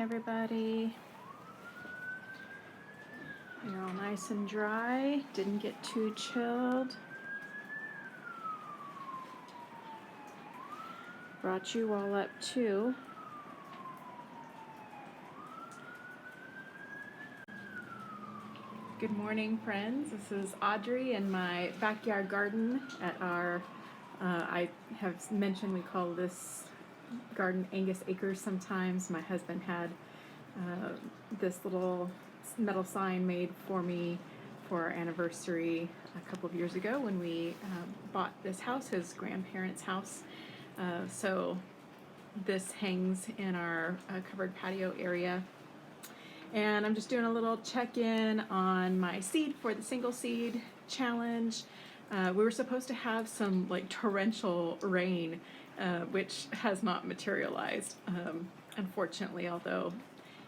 everybody. You're all nice and dry, didn't get too chilled. Brought you all up too. Good morning, friends. This is Audrey in my backyard garden at our, I have mentioned we call this garden Angus Acres sometimes. My husband had this little metal sign made for me for our anniversary a couple of years ago when we bought this house, his grandparents' house. So this hangs in our covered patio area. And I'm just doing a little check-in on my seed for the single seed challenge. We were supposed to have some like torrential rain, which has not materialized, unfortunately, although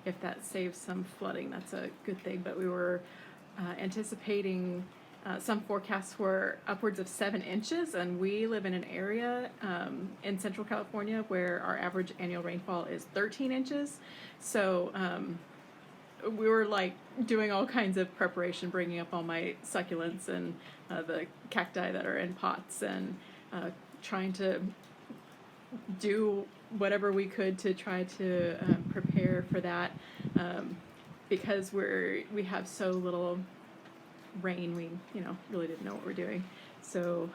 if that saves some flooding, that's a good thing. But we were anticipating some forecasts were upwards of 7 inches, and we live in an area in Central California where our average annual rainfall is 13 inches. So we were like doing all kinds of preparation, bringing up all my succulents and the cacti that are in pots, and trying to do whatever we could to try to prepare for that, because we have so little rain. We really didn't know what we're doing, so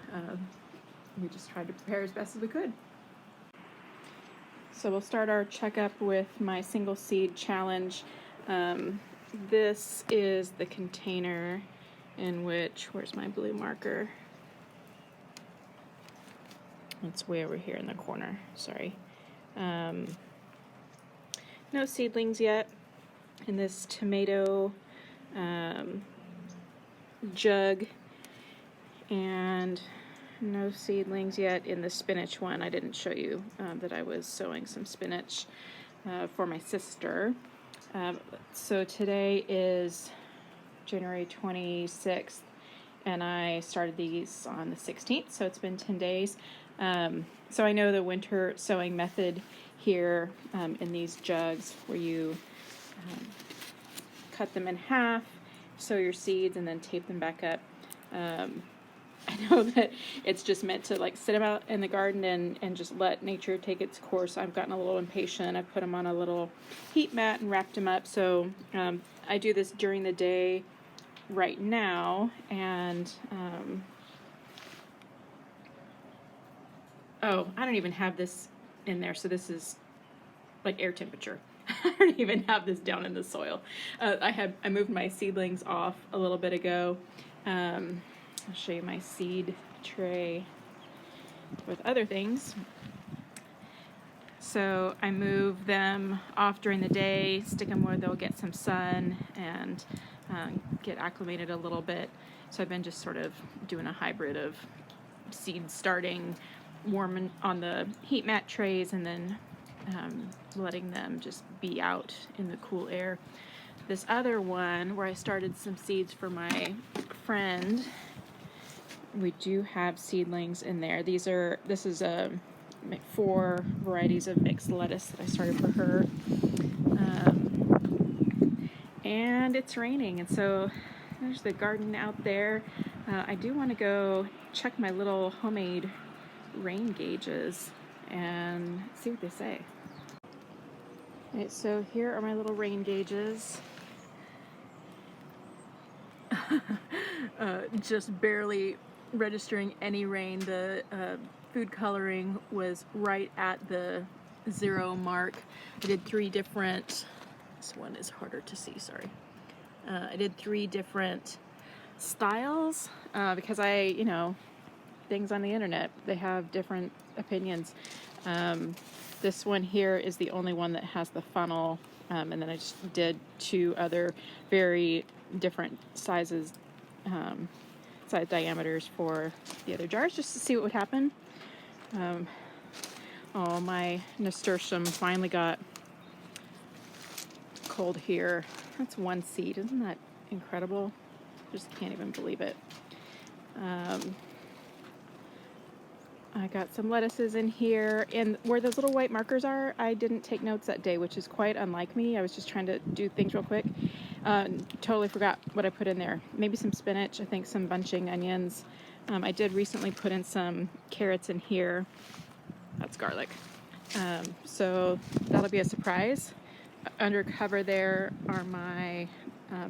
we just tried to prepare as best as we could. So we'll start our checkup with my single seed challenge. This is the container in which, where's my blue marker? It's way over here in the corner, sorry. No seedlings yet in this tomato jug, and no seedlings yet in the spinach one. I didn't show you that I was sowing some spinach for my sister. So today is January 26th, and I started these on the 16th, so it's been 10 days. So I know the winter sowing method here in these jugs, where you cut them in half, sow your seeds, and then tape them back up. I know that it's just meant to like sit them out in the garden and just let nature take its course. I've gotten a little impatient. I put them on a little heat mat and wrapped them up. So I do this during the day right now. And oh, I don't even have this in there. So this is like air temperature. I don't even have this down in the soil. I moved my seedlings off a little bit ago. I'll show you my seed tray with other things. So I move them off during the day, stick them where they'll get some sun and get acclimated a little bit. So I've been just sort of doing a hybrid of seed starting warm on the heat mat trays and then letting them just be out in the cool air. This other one where I started some seeds for my friend, we do have seedlings in there. This is 4 varieties of mixed lettuce that I started for her. And it's raining, and so there's the garden out there. I do want to go check my little homemade rain gauges and see what they say. All right, so here are my little rain gauges. Just barely registering any rain. The food coloring was right at the 0 mark. I did 3 different, this one is harder to see, sorry. I did 3 different styles because things on the internet, they have different opinions. This one here is the only one that has the funnel, and then I just did 2 other very different sizes, size diameters for the other jars, just to see what would happen. Oh, my nasturtium finally got cold here. That's 1 seed. Isn't that incredible? Just can't even believe it. I got some lettuces in here, and where those little white markers are, I didn't take notes that day, which is quite unlike me. I was just trying to do things real quick. Totally forgot what I put in there. Maybe some spinach, I think some bunching onions. I did recently put in some carrots in here. That's garlic. So that'll be a surprise. Under cover there are my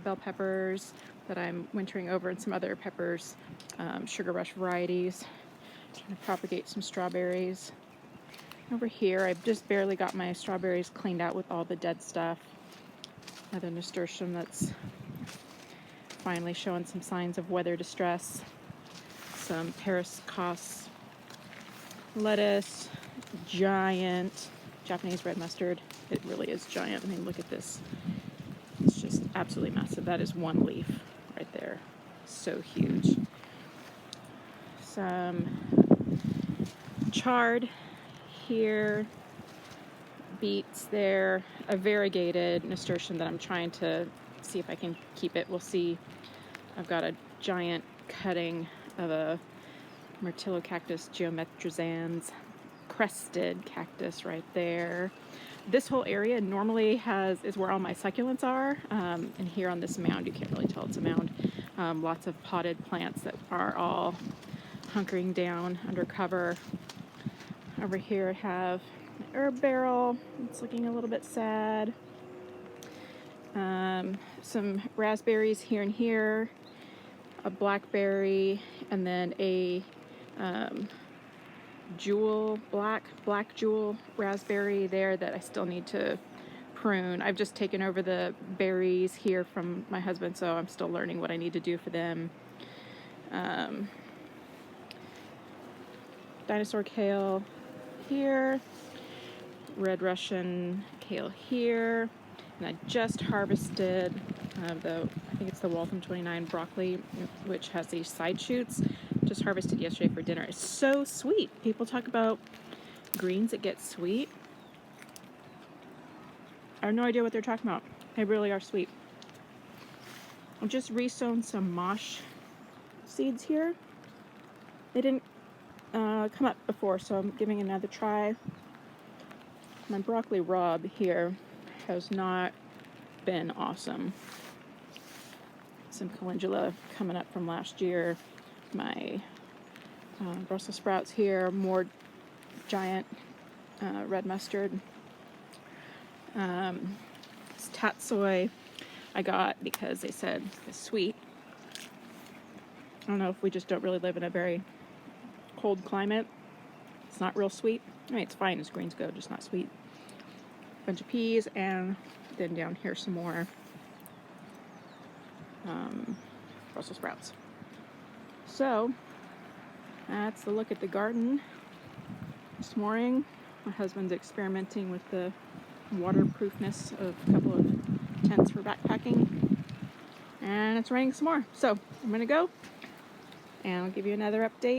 bell peppers that I'm wintering over, and some other peppers, Sugar Rush varieties. Trying to propagate some strawberries. Over here, I've just barely got my strawberries cleaned out with all the dead stuff. Another nasturtium that's finally showing some signs of weather distress. Some Paris Cos lettuce, giant Japanese red mustard. It really is giant. I mean, look at this. It's just absolutely massive. That is one leaf right there. So huge. Some chard here, beets there, a variegated nasturtium that I'm trying to see if I can keep it. We'll see. I've got a giant cutting of a Myrtillocactus geometrizans crested cactus right there. This whole area normally is where all my succulents are, and here on this mound, you can't really tell it's a mound, lots of potted plants that are all hunkering down under cover. Over here I have an herb barrel. It's looking a little bit sad. Some raspberries here and here, a blackberry, and then a black jewel raspberry there that I still need to prune. I've just taken over the berries here from my husband, so I'm still learning what I need to do for them. Dinosaur Kale here, red Russian Kale here, and I just harvested I think it's the Waltham 29 broccoli, which has these side shoots. Just harvested yesterday for dinner. It's so sweet. People talk about greens that get sweet. I have no idea what they're talking about. They really are sweet. I've just re-sown some mosh seeds here. They didn't come up before, so I'm giving it another try. My broccoli rub here has not been awesome. Some calendula coming up from last year. My Brussels sprouts here, more giant red mustard. This tatsoi I got because they said it's sweet. I don't know if we just don't really live in a very cold climate. It's not real sweet. I mean, it's fine as greens go, just not sweet. Bunch of peas, and then down here some more Brussels sprouts. So that's the look at the garden this morning. My husband's experimenting with the waterproofness of a couple of tents for backpacking, and it's raining some more. So I'm gonna go and I'll give you another update.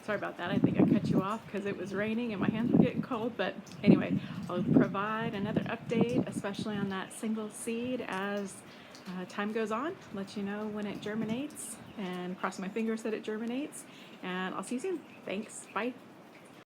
Sorry about that. I think I cut you off because it was raining and my hands were getting cold. But anyway, I'll provide another update, especially on that single seed as time goes on. Let you know when it germinates, and cross my fingers that it germinates. And I'll see you soon. Thanks. Bye.